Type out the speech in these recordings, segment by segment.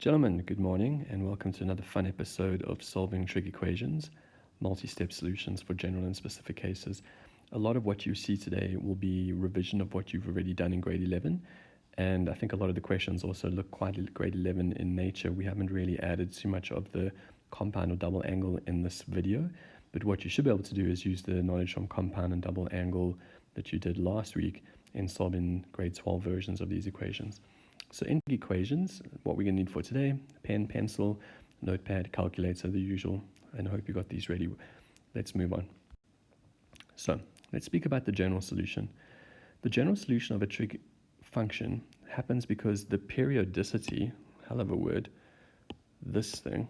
Gentlemen, good morning and welcome to another fun episode of Solving Trig Equations, multi-step solutions for general and specific cases. A lot of what you see today will be revision of what you've already done in grade 11, and I think a lot of the questions also look quite grade 11 in nature. We haven't really added too much of the compound or double angle in this video, but what you should be able to do is use the knowledge from compound and double angle that you did last week in solving grade 12 versions of these equations. So in equations, what we're going to need for today, pen, pencil, notepad, calculator, the usual, and I hope you got these ready. Let's move on. So let's speak about the general solution. The general solution of a trig function happens because the periodicity, hell of a word, this thing,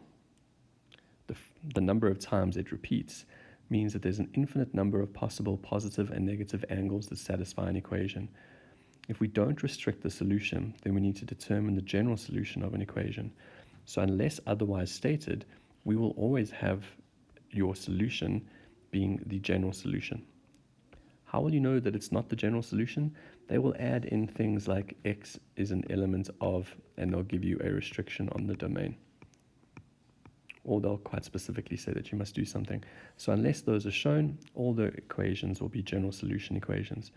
the number of times it repeats, means that there's an infinite number of possible positive and negative angles that satisfy an equation. If we don't restrict the solution, then we need to determine the general solution of an equation. So unless otherwise stated, we will always have your solution being the general solution. How will you know that it's not the general solution? They will add in things like x is an element of, and they'll give you a restriction on the domain. Or they'll quite specifically say that you must do something. So unless those are shown, all the equations will be general solution equations.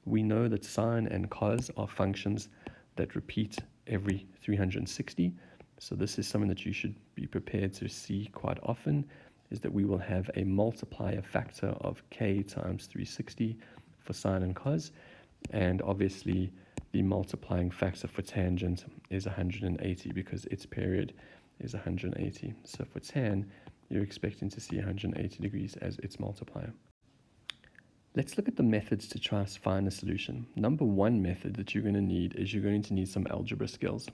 We know that sine and cos are functions that repeat every 360. So this is something that you should be prepared to see quite often, is that we will have a multiplier factor of k times 360 for sine and cos. And obviously the multiplying factor for tangent is 180 because its period is 180. So for tan, you're expecting to see 180 degrees as its multiplier. Let's look at the methods to try to find a solution. Number one method that you're going to need is you're going to need some algebra skills.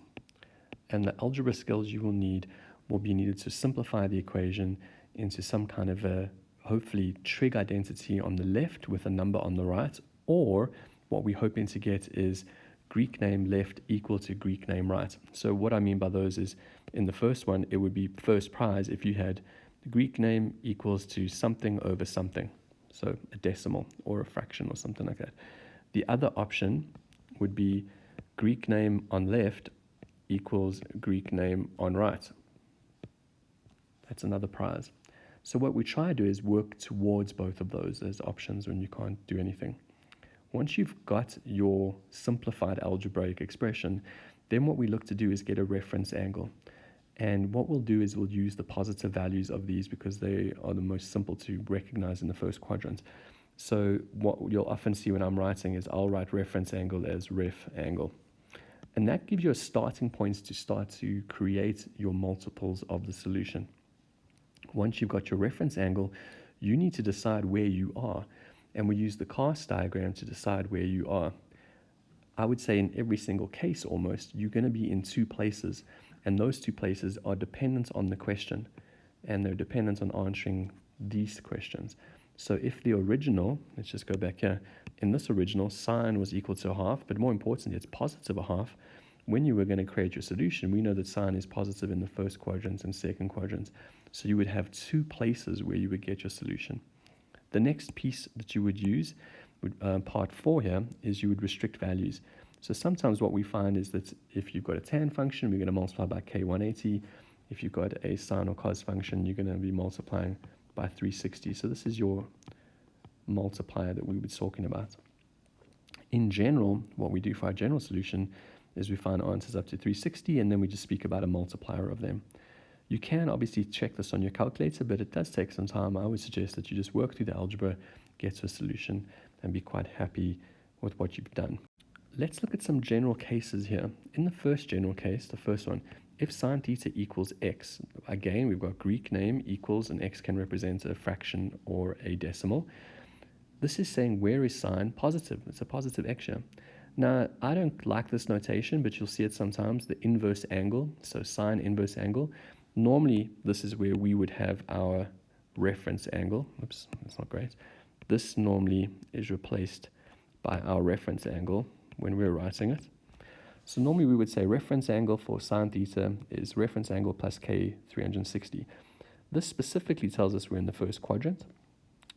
And the algebra skills you will be needed to simplify the equation into some kind of a, hopefully, trig identity on the left with a number on the right, or what we're hoping to get is Greek name left equal to Greek name right. So what I mean by those is, in the first one, it would be first prize if you had the Greek name equals to something over something. So a decimal or a fraction or something like that. The other option would be Greek name on left equals Greek name on right. That's another prize. So what we try to do is work towards both of those as options when you can't do anything. Once you've got your simplified algebraic expression, then what we look to do is get a reference angle. And what we'll do is we'll use the positive values of these because they are the most simple to recognize in the first quadrant. So what you'll often see when I'm writing is I'll write reference angle as ref angle. And that gives you a starting point to start to create your multiples of the solution. Once you've got your reference angle, you need to decide where you are. And we use the cast diagram to decide where you are. I would say in every single case almost, you're going to be in two places. And those two places are dependent on the question. And they're dependent on answering these questions. So if the original, let's just go back here. In this original, sine was equal to a half, but more importantly, it's positive a half. When you were going to create your solution, we know that sine is positive in the first quadrant and second quadrant. So you would have two places where you would get your solution. The next piece that you would use, part 4 here, is you would restrict values. So sometimes what we find is that if you've got a tan function, we're going to multiply by k180. If you've got a sine or cos function, you're going to be multiplying by 360. So this is your multiplier that we were talking about. In general, what we do for our general solution is we find answers up to 360, and then we just speak about a multiplier of them. You can obviously check this on your calculator, but it does take some time. I would suggest that you just work through the algebra, get to a solution, and be quite happy with what you've done. Let's look at some general cases here. In the first general case, the first one, if sine theta equals x, again, we've got Greek name equals, and x can represent a fraction or a decimal. This is saying where is sine positive? It's a positive x here. Now, I don't like this notation, but you'll see it sometimes, the inverse angle, so sine inverse angle. Normally, this is where we would have our reference angle. Oops, that's not great. This normally is replaced by our reference angle when we're writing it. So normally we would say reference angle for sine theta is reference angle plus k 360. This specifically tells us we're in the first quadrant.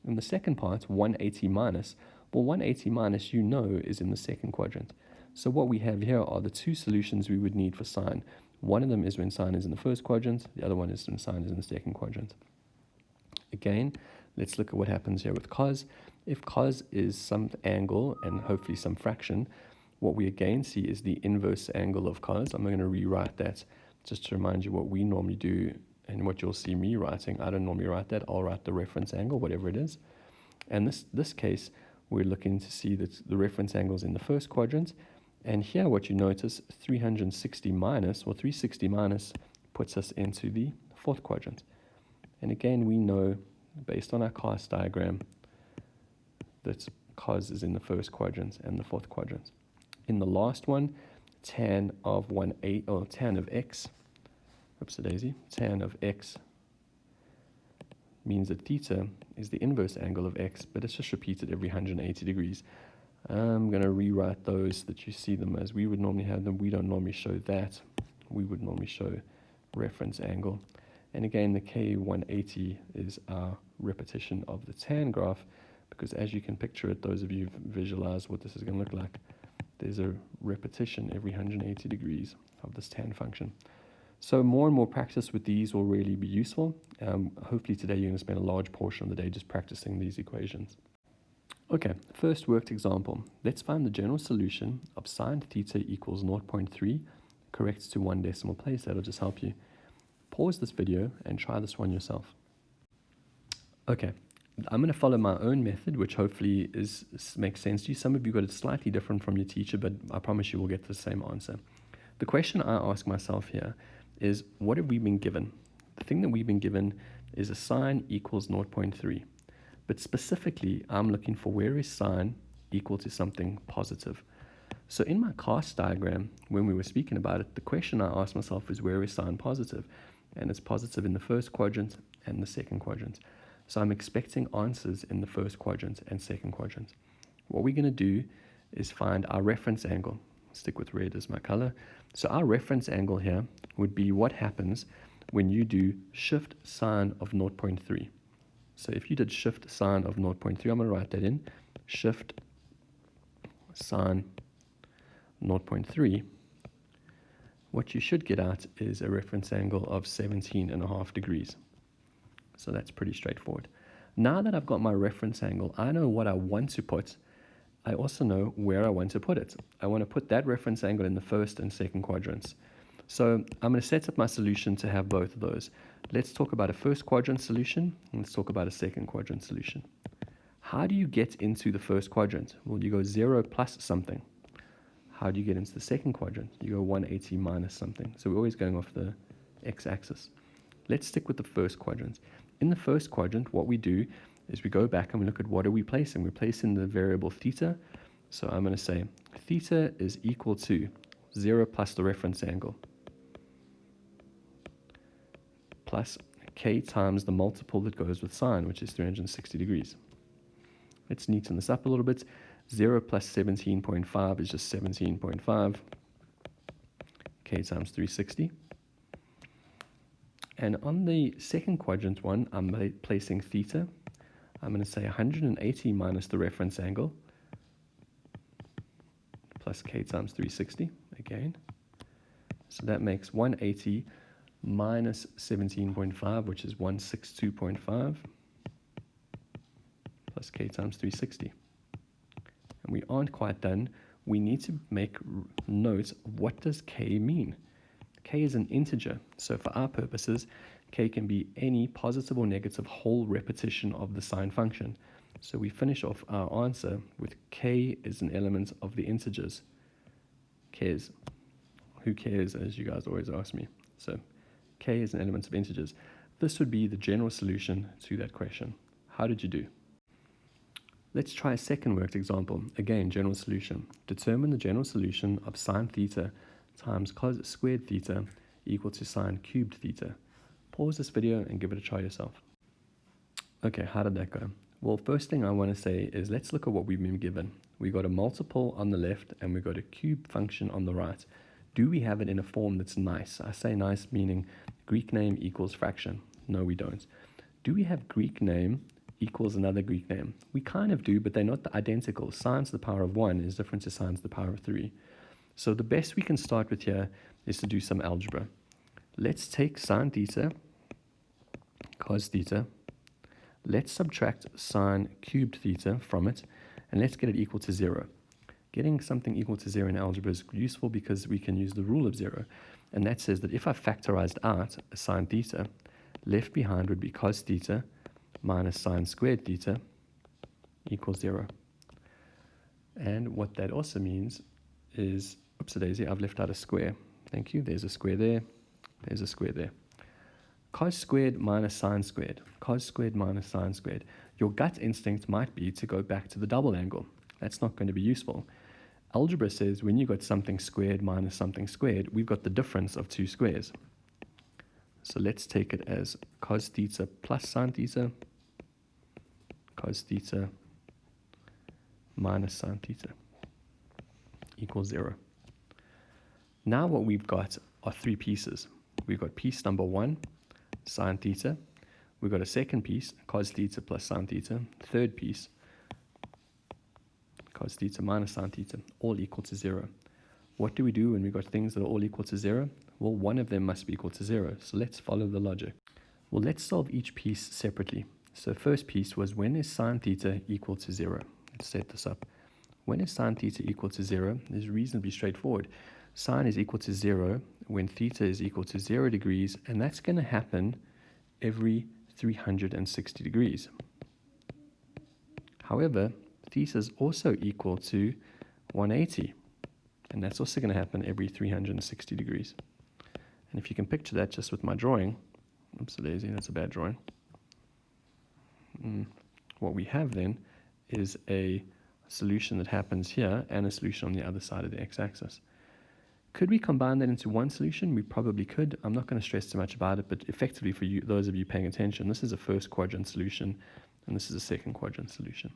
In the second part, 180 minus, well, 180 minus, is in the second quadrant. So what we have here are the two solutions we would need for sine. One of them is when sine is in the first quadrant, the other one is when sine is in the second quadrant. Again, let's look at what happens here with cos. If cos is some angle and hopefully some fraction, what we again see is the inverse angle of cos. I'm going to rewrite that just to remind you what we normally do and what you'll see me writing. I don't normally write that. I'll write the reference angle, whatever it is. And this case, we're looking to see that the reference angle is in the first quadrant. And here what you notice, 360 minus, or 360 minus, puts us into the fourth quadrant. And again, we know, based on our cos diagram, that cos is in the first quadrant and the fourth quadrant. In the last one, tan of tan of x, oops-a-daisy, tan of x means that theta is the inverse angle of x, but it's just repeated every 180 degrees. I'm going to rewrite those that you see them as we would normally have them. We don't normally show that. We would normally show reference angle. And again, the K180 is our repetition of the tan graph, because as you can picture it, those of you who've visualized what this is going to look like, there's a repetition every 180 degrees of this tan function. So more and more practice with these will really be useful. Hopefully today you're going to spend a large portion of the day just practicing these equations. Okay, first worked example. Let's find the general solution of sine theta equals 0.3 correct to one decimal place. That'll just help you. Pause this video and try this one yourself. Okay, I'm going to follow my own method, which hopefully makes sense to you. Some of you got it slightly different from your teacher, but I promise you will get the same answer. The question I ask myself here is, what have we been given? The thing that we've been given is a sine equals 0.3. But specifically, I'm looking for where is sine equal to something positive. So in my cos diagram, when we were speaking about it, the question I asked myself is, where is sine positive? And it's positive in the first quadrant and the second quadrant. So I'm expecting answers in the first quadrant and second quadrant. What we're going to do is find our reference angle. Stick with red as my color. So our reference angle here would be what happens when you do shift sine of 0.3. So if you did shift sine of 0.3, I'm going to write that in. Shift sine 0.3. What you should get out is a reference angle of 17.5 degrees. So that's pretty straightforward. Now that I've got my reference angle, I know what I want to put. I also know where I want to put it. I want to put that reference angle in the first and second quadrants. So I'm going to set up my solution to have both of those. Let's talk about a first quadrant solution, and let's talk about a second quadrant solution. How do you get into the first quadrant? Well, you go 0 plus something. How do you get into the second quadrant? You go 180 minus something. So we're always going off the x-axis. Let's stick with the first quadrant. In the first quadrant, what we do is we go back and we look at what are we placing. We're placing the variable theta. So I'm going to say theta is equal to 0 plus the reference angle plus k times the multiple that goes with sine, which is 360 degrees. Let's neaten this up a little bit. 0 plus 17.5 is just 17.5. K times 360. And on the second quadrant one, I'm placing theta. I'm going to say 180 minus the reference angle plus k times 360 again. So that makes 180 minus 17.5, which is 162.5 plus k times 360. And we aren't quite done. We need to make note of what does k mean. K is an integer, so for our purposes, k can be any positive or negative whole repetition of the sine function. So we finish off our answer with k is an element of the integers. Cares. Who cares, as you guys always ask me. So k is an element of integers. This would be the general solution to that question. How did you do? Let's try a second worked example. Again, general solution. Determine the general solution of sine theta times cos squared theta equal to sine cubed theta. Pause this video and give it a try yourself. Okay, how did that go? Well, first thing I want to say is let's look at what we've been given. We got a multiple on the left and we got a cube function on the right. Do we have it in a form that's nice? I say nice meaning Greek name equals fraction. No, we don't. Do we have Greek name equals another Greek name? We kind of do, but they're not identical. Sine to the power of 1 is different to sine to the power of 3. So the best we can start with here is to do some algebra. Let's take sine theta, cos theta. Let's subtract sine cubed theta from it, and let's get it equal to 0. Getting something equal to 0 in algebra is useful because we can use the rule of 0. And that says that if I factorized out sine theta, left behind would be cos theta minus sine squared theta equals 0. And what that also means is, oops-a-daisy, I've left out a square. Thank you. There's a square there. There's a square there. Cos squared minus sine squared. Cos squared minus sine squared. Your gut instinct might be to go back to the double angle. That's not going to be useful. Algebra says when you've got something squared minus something squared, we've got the difference of two squares. So let's take it as cos theta plus sine theta, cos theta minus sine theta equals 0. Now what we've got are three pieces. We've got piece number 1, sine theta. We've got a second piece, cos theta plus sine theta. Third piece, cos theta minus sine theta, all equal to 0. What do we do when we've got things that are all equal to 0? Well, one of them must be equal to 0. So let's follow the logic. Well, let's solve each piece separately. So first piece was, when is sine theta equal to 0? Let's set this up. When is sine theta equal to 0? It's reasonably straightforward. Sine is equal to 0 when theta is equal to 0 degrees, and that's going to happen every 360 degrees. However, theta is also equal to 180, and that's also going to happen every 360 degrees. And if you can picture that just with my drawing, oops-a-daisy, that's a bad drawing. What we have then is a solution that happens here and a solution on the other side of the x-axis. Could we combine that into one solution? We probably could. I'm not going to stress too much about it, but effectively for you, those of you paying attention, this is a first quadrant solution, and this is a second quadrant solution.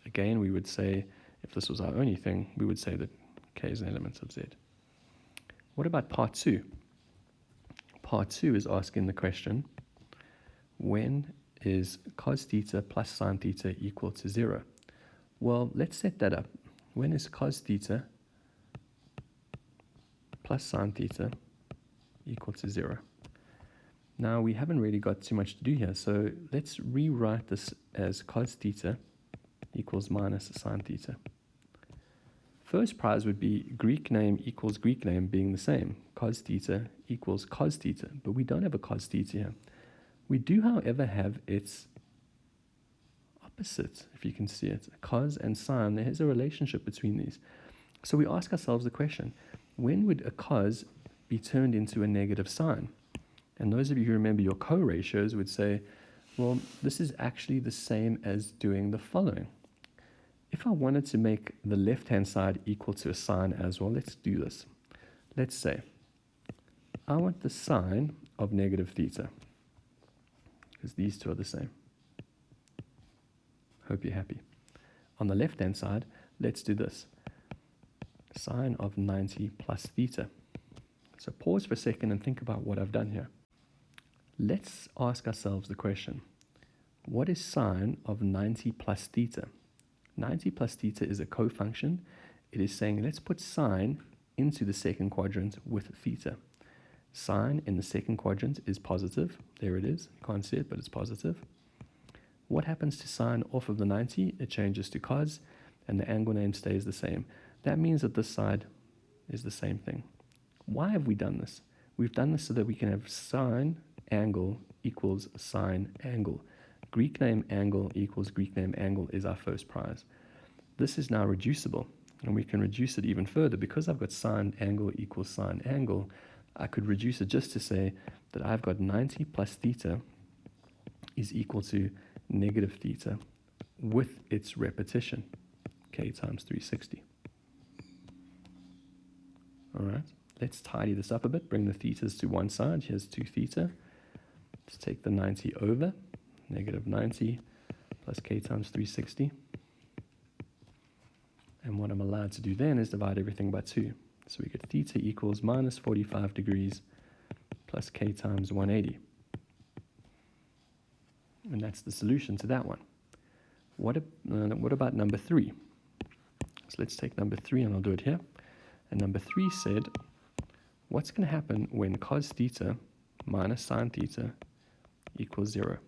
Again, we would say, if this was our only thing, we would say that k is an element of z. What about part 2? Part 2 is asking the question, when is cos theta plus sine theta equal to 0? Well, let's set that up. When is cos theta plus sine theta equal to 0? Now, we haven't really got too much to do here, so let's rewrite this as cos theta equals minus sine theta. First prize would be Greek name equals Greek name being the same. Cos theta equals cos theta, but we don't have a cos theta here. We do, however, have its opposite, if you can see it. Cos and sine, there is a relationship between these. So we ask ourselves the question, when would a cos be turned into a negative sine? And those of you who remember your co-ratios would say, well, this is actually the same as doing the following. If I wanted to make the left-hand side equal to a sine as well, let's do this. Let's say I want the sine of negative theta, because these two are the same. Hope you're happy. On the left-hand side, let's do this. Sine of 90 plus theta. So pause for a second and think about what I've done here. Let's ask ourselves the question, what is sine of 90 plus theta? 90 plus theta is a cofunction. It is saying let's put sine into the second quadrant with theta. Sine in the second quadrant is positive. There it is. You can't see it, but it's positive. What happens to sine off of the 90? It changes to cos, and the angle name stays the same. That means that this side is the same thing. Why have we done this? We've done this so that we can have sine angle equals sine angle. Greek name angle equals Greek name angle is our first prize. This is now reducible, and we can reduce it even further. Because I've got sine angle equals sine angle, I could reduce it just to say that I've got 90 plus theta is equal to negative theta with its repetition, k times 360. All right, let's tidy this up a bit, bring the thetas to one side. Here's 2 theta. Let's take the 90 over, negative 90 plus k times 360. And what I'm allowed to do then is divide everything by 2. So we get theta equals minus 45 degrees plus k times 180. And that's the solution to that one. What about number 3? So let's take number 3, and I'll do it here. And number 3 said, what's going to happen when cos theta minus sine theta equals 0?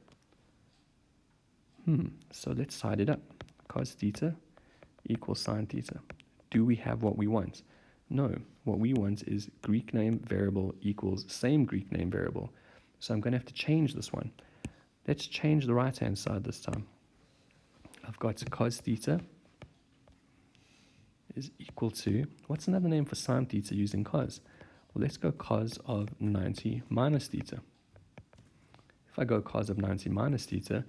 So let's side it up. Cos theta equals sine theta. Do we have what we want? No. What we want is Greek name variable equals same Greek name variable. So I'm going to have to change this one. Let's change the right-hand side this time. I've got cos theta is equal to, what's another name for sine theta using cos? Well, let's go cos of 90 minus theta. If I go cos of 90 minus theta,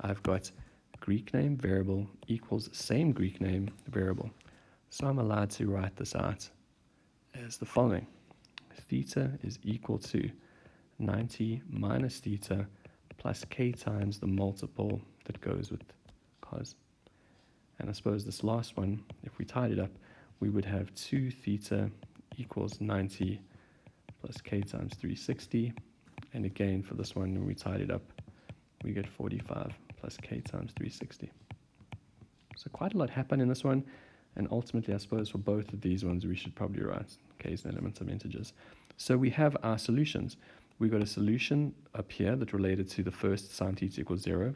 I've got Greek name variable equals same Greek name variable. So I'm allowed to write this out as the following. Theta is equal to 90 minus theta plus k times the multiple that goes with cos. And I suppose this last one, if we tied it up, we would have 2 theta equals 90 plus k times 360. And again, for this one, when we tied it up, we get 45 plus k times 360. So quite a lot happened in this one. And ultimately, I suppose for both of these ones, we should probably write k as an element of integers. So we have our solutions. We've got a solution up here that related to the first sine theta equals 0.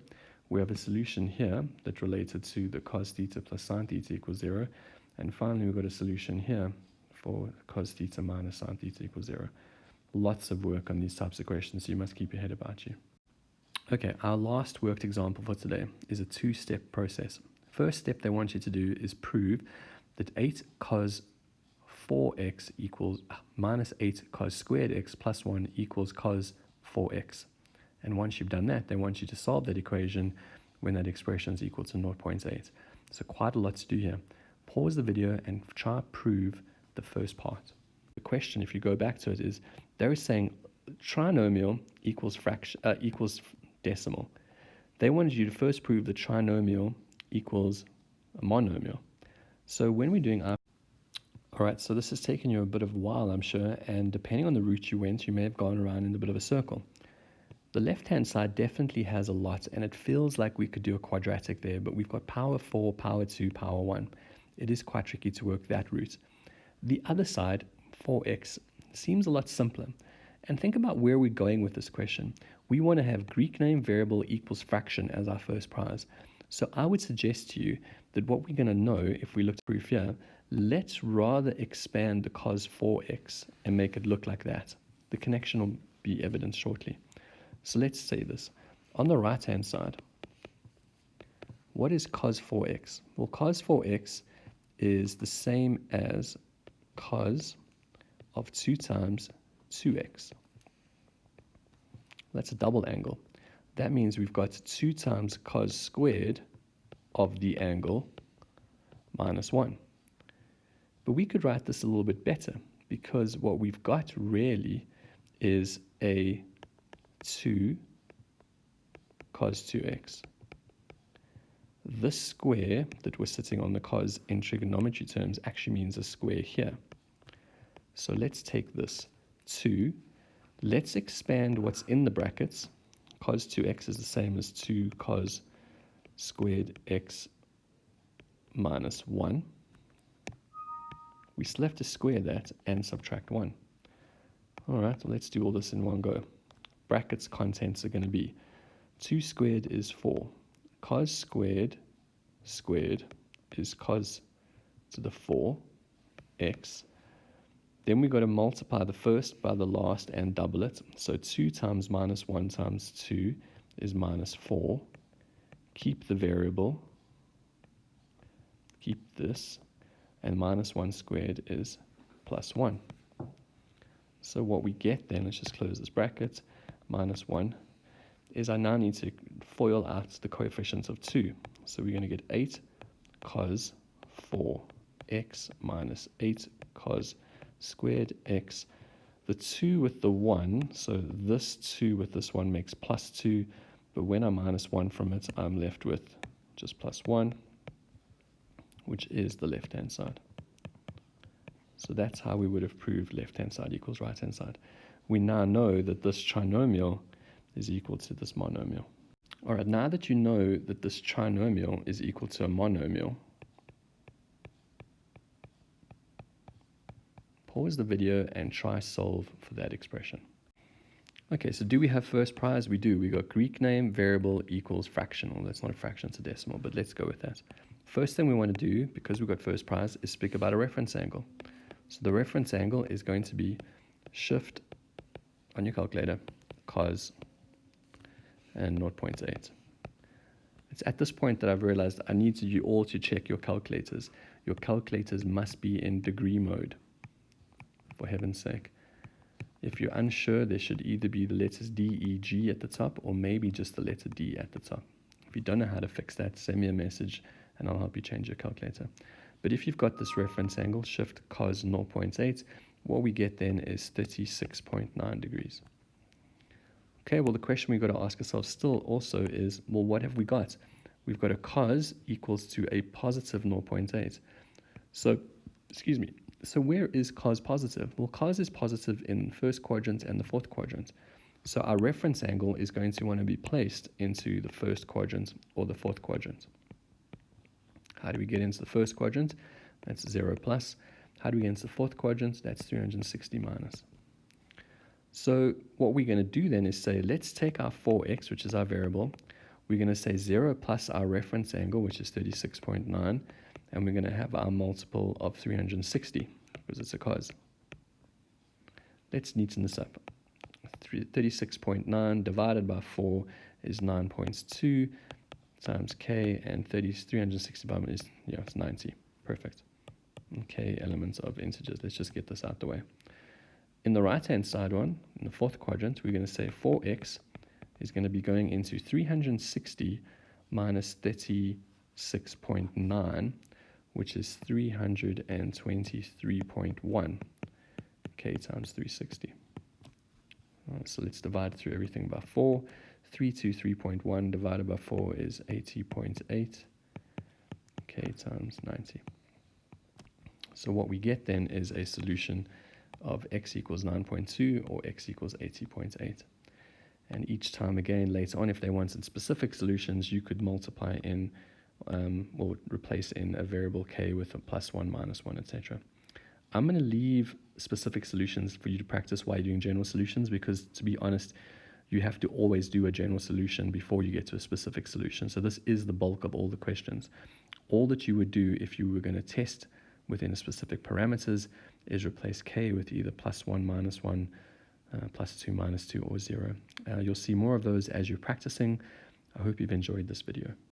We have a solution here that related to the cos theta plus sine theta equals 0. And finally, we've got a solution here for cos theta minus sine theta equals 0. Lots of work on these types of questions, so you must keep your head about you. Okay, our last worked example for today is a 2-step process. First step they want you to do is prove that 8 cos 4x equals minus 8 cos squared x plus 1 equals cos 4x. And once you've done that, they want you to solve that equation when that expression is equal to 0.8. So quite a lot to do here. Pause the video and try to prove the first part. The question, if you go back to it, is they're saying trinomial equals decimal. They wanted you to first prove that trinomial equals a monomial. So when we're doing our... Alright, so this has taken you a bit of a while, I'm sure, and depending on the route you went, you may have gone around in a bit of a circle. The left-hand side definitely has a lot, and it feels like we could do a quadratic there, but we've got power 4, power 2, power 1. It is quite tricky to work that route. The other side, 4x, seems a lot simpler. And think about where we're going with this question. We want to have Greek name variable equals fraction as our first prize. So I would suggest to you that what we're going to know, if we look at proof here, let's rather expand the cos 4x and make it look like that. The connection will be evident shortly. So let's say this. On the right-hand side, what is cos 4x? Well, cos 4x is the same as cos of 2 times 2x. That's a double angle. That means we've got 2 times cos squared of the angle minus 1. But we could write this a little bit better, because what we've got really is a 2 cos 2x. This square that we're sitting on the cos in trigonometry terms actually means a square here. So let's take this 2. Let's expand what's in the brackets. Cos 2x is the same as 2 cos squared x minus 1. We still have to square that and subtract 1. All right, well, let's do all this in one go. Brackets contents are going to be 2 squared is 4. Cos squared is cos to the 4 x. Then we've got to multiply the first by the last and double it. So 2 times minus 1 times 2 is minus 4. Keep the variable. Keep this. And minus 1 squared is plus 1. So what we get then, let's just close this bracket, minus 1, is I now need to FOIL out the coefficients of 2. So we're going to get 8 cos 4x minus 8 cos squared x. The 2 with the 1, so this 2 with this 1 makes plus 2, but when I minus 1 from it, I'm left with just plus 1, which is the left-hand side. So that's how we would have proved left-hand side equals right-hand side. We now know that this trinomial is equal to this monomial. All right, now that you know that this trinomial is equal to a monomial, pause the video and try solve for that expression. Okay, so do we have first prize? We do. We got Greek name variable equals fraction. Well, that's not a fraction, it's a decimal, but let's go with that. First thing we want to do, because we got first prize, is speak about a reference angle. So the reference angle is going to be shift on your calculator, cos, and 0.8. It's at this point that I've realized I need you all to check your calculators. Your calculators must be in degree mode, for heaven's sake. If you're unsure, there should either be the letters D, E, G at the top, or maybe just the letter D at the top. If you don't know how to fix that, send me a message and I'll help you change your calculator. But if you've got this reference angle, shift cos 0.8, what we get then is 36.9 degrees. Okay, well, the question we've got to ask ourselves still also is, well, what have we got? We've got a cos equals to a positive 0.8. So, excuse me. So where is cos positive? Well, cos is positive in first quadrant and the fourth quadrant. So our reference angle is going to want to be placed into the first quadrant or the fourth quadrant. How do we get into the first quadrant? That's 0 plus. How do we get into the fourth quadrant? That's 360 minus. So what we're going to do then is say, let's take our 4x, which is our variable. We're going to say 0 plus our reference angle, which is 36.9. And we're going to have our multiple of 360, because it's a cos. Let's neaten this up. 36.9 divided by 4 is 9.2 times k, and 360 by is, it's 90. Perfect. Okay, elements of integers. Let's just get this out the way. In the right-hand side one, in the fourth quadrant, we're going to say 4x is going to be going into 360 minus 36.9, which is 323.1 k times 360. So let's divide through everything by 4. 323.1 divided by 4 is 80.8 k times 90. So what we get then is a solution of x equals 9.2 or x equals 80.8. And each time again later on, if they wanted specific solutions, you could multiply in or replace in a variable k with a +1, -1, etc. I'm going to leave specific solutions for you to practice while you're doing general solutions, because to be honest, you have to always do a general solution before you get to a specific solution. So this is the bulk of all the questions. All that you would do if you were going to test within a specific parameters is replace k with either +1, -1, +2, -2, or 0. You'll see more of those as you're practicing. I hope you've enjoyed this video.